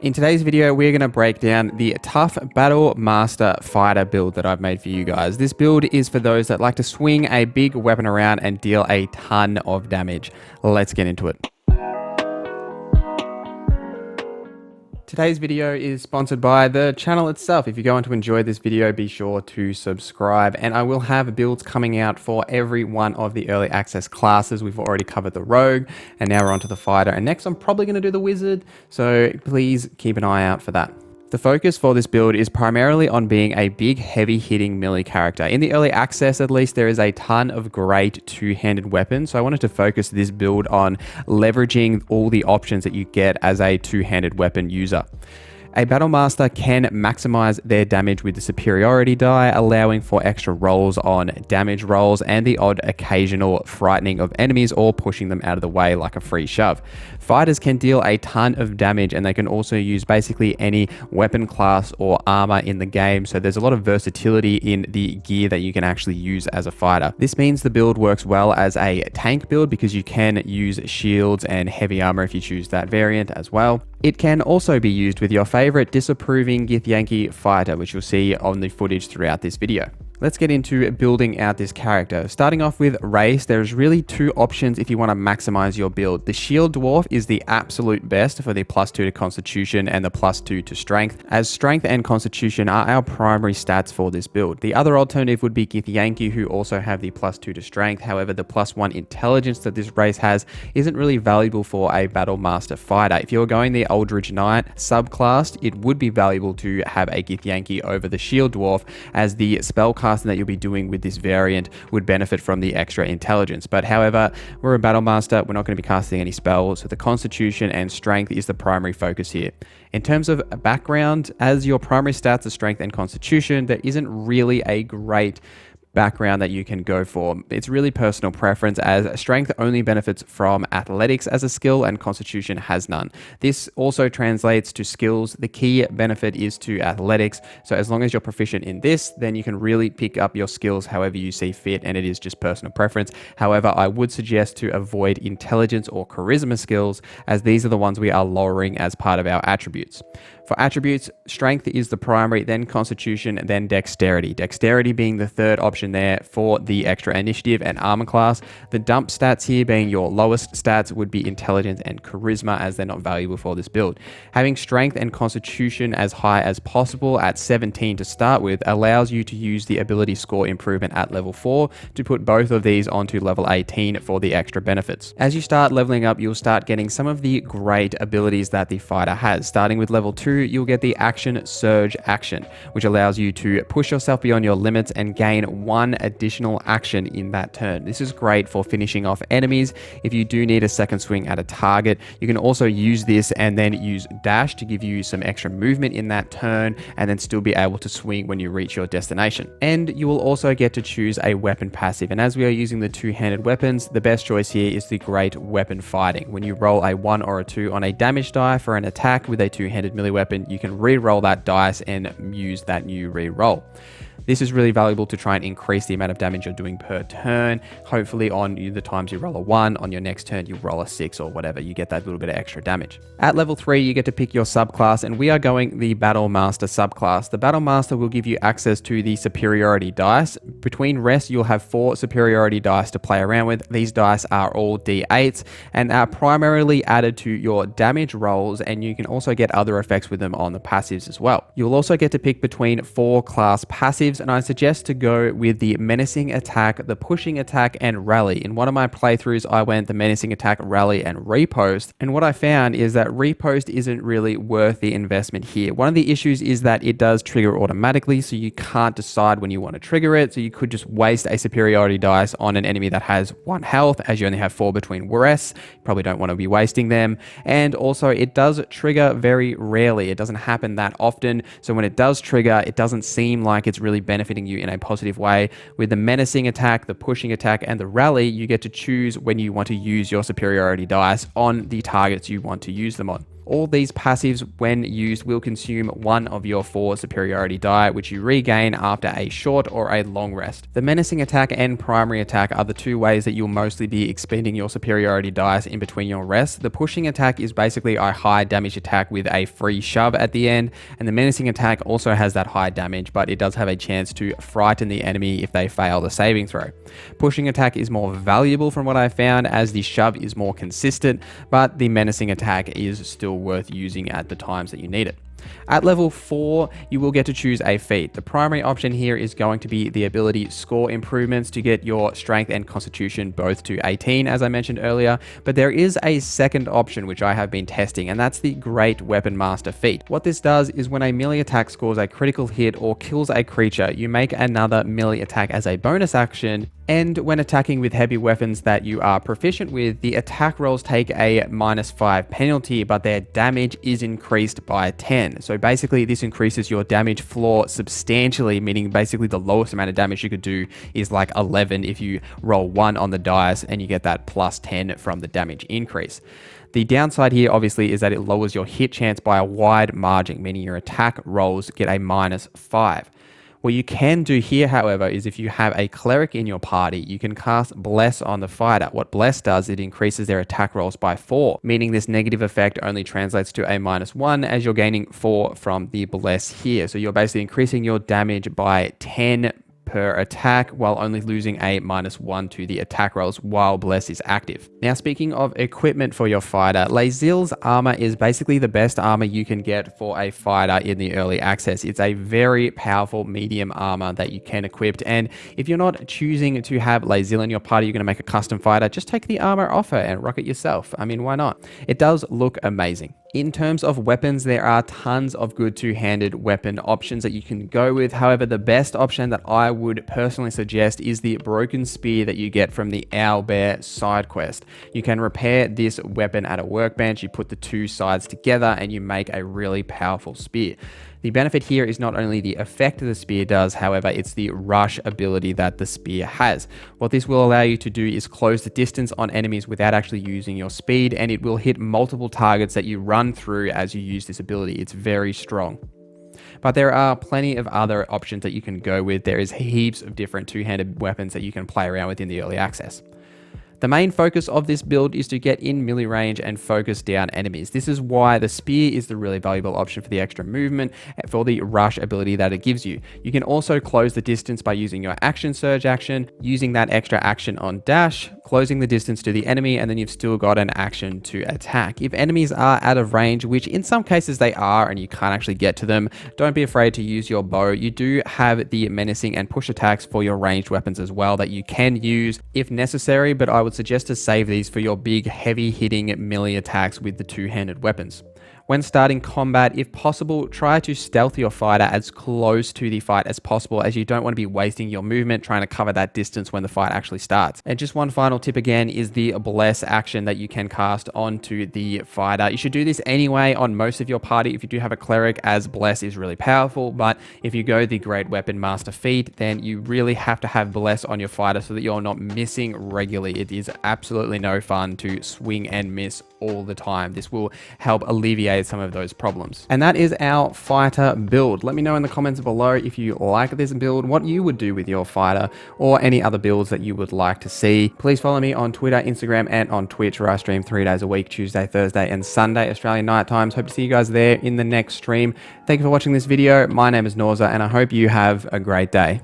In today's video, we're going to break down the tough battlemaster fighter build that I've made for you guys. This build is for those that like to swing a big weapon around and deal a ton of damage. Let's get into it. Today's video is sponsored by the channel itself. If you're going to enjoy this video, be sure to subscribe, and I will have builds coming out for every one of the early access classes. We've already covered the rogue, and now we're onto the fighter, and next I'm probably going to do the wizard, so please keep an eye out for that. The focus for this build is primarily on being a big, heavy-hitting melee character. In the early access, at least, there is a ton of great two-handed weapons, so I wanted to focus this build on leveraging all the options that you get as a two-handed weapon user. A battlemaster can maximize their damage with the superiority die, allowing for extra rolls on damage rolls and the odd occasional frightening of enemies or pushing them out of the way like a free shove. Fighters can deal a ton of damage, and they can also use basically any weapon class or armor in the game, so there's a lot of versatility in the gear that you can actually use as a fighter. This means the build works well as a tank build because you can use shields and heavy armor if you choose that variant as well. It can also be used with your favorite disapproving Githyanki fighter, which you'll see on the footage throughout this video. Let's get into building out this character. Starting off with race, there's really two options if you want to maximize your build. The shield dwarf is the absolute best for the +2 to constitution and the +2 to strength, as strength and constitution are our primary stats for this build. The other alternative would be Githyanki, who also have the +2 to strength. However, the +1 intelligence that this race has isn't really valuable for a battlemaster fighter. If you're going the Eldritch Knight subclass, it would be valuable to have a Githyanki over the shield dwarf, as the spellcasting that you'll be doing with this variant would benefit from the extra intelligence. But however, we're a battlemaster, we're not going to be casting any spells, so the constitution and strength is the primary focus here. In terms of background, as your primary stats are strength and constitution, there isn't really a great background that you can go for. It's really personal preference, as strength only benefits from athletics as a skill and constitution has none. This also translates to skills. The key benefit is to athletics, so as long as you're proficient in this, then you can really pick up your skills however you see fit, and it is just personal preference. However, I would suggest to avoid intelligence or charisma skills, as these are the ones we are lowering as part of our attributes. For attributes, strength is the primary, then constitution, then dexterity. Dexterity being the third option there for the extra initiative and armor class. The dump stats here being your lowest stats would be intelligence and charisma, as they're not valuable for this build. Having strength and constitution as high as possible at 17 to start with allows you to use the ability score improvement at level 4 to put both of these onto level 18 for the extra benefits. As you start leveling up, you'll start getting some of the great abilities that the fighter has. Starting with level 2, you'll get the action surge action, which allows you to push yourself beyond your limits and gain one additional action in that turn. This is great for finishing off enemies. If you do need a second swing at a target, you can also use this and then use dash to give you some extra movement in that turn, and then still be able to swing when you reach your destination. And you will also get to choose a weapon passive, and as we are using the two-handed weapons, the best choice here is the great weapon fighting. When you roll a 1 or a 2 on a damage die for an attack with a two-handed melee weapon, you can re-roll that dice and use that new re-roll. This is really valuable to try and increase the amount of damage you're doing per turn. Hopefully on the times you roll a 1, on your next turn you roll a 6 or whatever, you get that little bit of extra damage. At level 3, you get to pick your subclass, and we are going the battlemaster subclass. The battlemaster will give you access to the superiority dice. Between rests, you'll have 4 superiority dice to play around with. These dice are all d8s and are primarily added to your damage rolls, and you can also get other effects with them on the passives as well. You'll also get to pick between 4 class passives, and I suggest to go with the menacing attack, the pushing attack, and rally. In one of my playthroughs, I went the menacing attack, rally, and repost, and what I found is that repost isn't really worth the investment here. One of the issues is that it does trigger automatically, so you can't decide when you want to trigger it, so you could just waste a superiority dice on an enemy that has 1 health, as you only have 4 between rests. You probably don't want to be wasting them, and also it does trigger very rarely. It doesn't happen that often, so when it does trigger, it doesn't seem like it's really benefiting you in a positive way. With the menacing attack, the pushing attack, and the rally, you get to choose when you want to use your superiority dice on the targets you want to use them on. All these passives, when used, will consume one of your 4 superiority die, which you regain after a short or a long rest. The menacing attack and primary attack are the 2 ways that you'll mostly be expending your superiority dice in between your rests. The pushing attack is basically a high damage attack with a free shove at the end, and the menacing attack also has that high damage, but it does have a chance to frighten the enemy if they fail the saving throw. Pushing attack is more valuable from what I found, as the shove is more consistent, but the menacing attack is still worth using at the times that you need it. At level 4, you will get to choose a feat. The primary option here is going to be the ability score improvements to get your strength and constitution both to 18, as I mentioned earlier, but there is a second option which I have been testing, and that's the Great Weapon Master feat. What this does is when a melee attack scores a critical hit or kills a creature, you make another melee attack as a bonus action, and when attacking with heavy weapons that you are proficient with, the attack rolls take a -5 penalty, but their damage is increased by 10. So basically this increases your damage floor substantially, meaning basically the lowest amount of damage you could do is like 11 if you roll 1 on the dice and you get that +10 from the damage increase. The downside here obviously is that it lowers your hit chance by a wide margin, meaning your attack rolls get a -5. What you can do here, however, is if you have a cleric in your party, you can cast Bless on the fighter. What Bless does, it increases their attack rolls by 4, meaning this negative effect only translates to a -1 as you're gaining 4 from the Bless here. So you're basically increasing your damage by 10 per attack while only losing a -1 to the attack rolls while Bless is active. Now, speaking of equipment for your fighter, laezel's armor is basically the best armor you can get for a fighter in the early access. It's a very powerful medium armor that you can equip, and if you're not choosing to have laezel in your party, you're going to make a custom fighter, just take the armor off her and rock it yourself. I mean, why not? It does look amazing. In terms of weapons, there are tons of good two-handed weapon options that you can go with. However, the best option that I would personally suggest is the broken spear that you get from the Owlbear side quest. You can repair this weapon at a workbench, you put the 2 sides together and you make a really powerful spear. The benefit here is not only the effect the spear does, however, it's the rush ability that the spear has. What this will allow you to do is close the distance on enemies without actually using your speed, and it will hit multiple targets that you run through as you use this ability. It's very strong. But there are plenty of other options that you can go with. There is heaps of different two-handed weapons that you can play around with in the early access. The main focus of this build is to get in melee range and focus down enemies. This is why the spear is the really valuable option for the extra movement and for the rush ability that it gives you. You can also close the distance by using your action surge action, using that extra action on dash, closing the distance to the enemy, and then you've still got an action to attack. If enemies are out of range, which in some cases they are and you can't actually get to them, don't be afraid to use your bow. You do have the menacing and push attacks for your ranged weapons as well that you can use if necessary, but I would suggest to save these for your big heavy hitting melee attacks with the two-handed weapons. When starting combat, if possible, try to stealth your fighter as close to the fight as possible, as you don't want to be wasting your movement trying to cover that distance when the fight actually starts. And just one final tip again is the Bless action that you can cast onto the fighter. You should do this anyway on most of your party if you do have a cleric, as Bless is really powerful, but if you go the Great Weapon Master feat, then you really have to have Bless on your fighter so that you're not missing regularly. It is absolutely no fun to swing and miss all the time. This will help alleviate some of those problems. And that is our fighter build. Let me know in the comments below if you like this build, what you would do with your fighter, or any other builds that you would like to see. Please follow me on Twitter, Instagram, and on Twitch, where I stream 3 days a week, Tuesday, Thursday, and Sunday, Australian night times. Hope to see you guys there in the next stream. Thank you for watching this video. My name is Norza, and I hope you have a great day.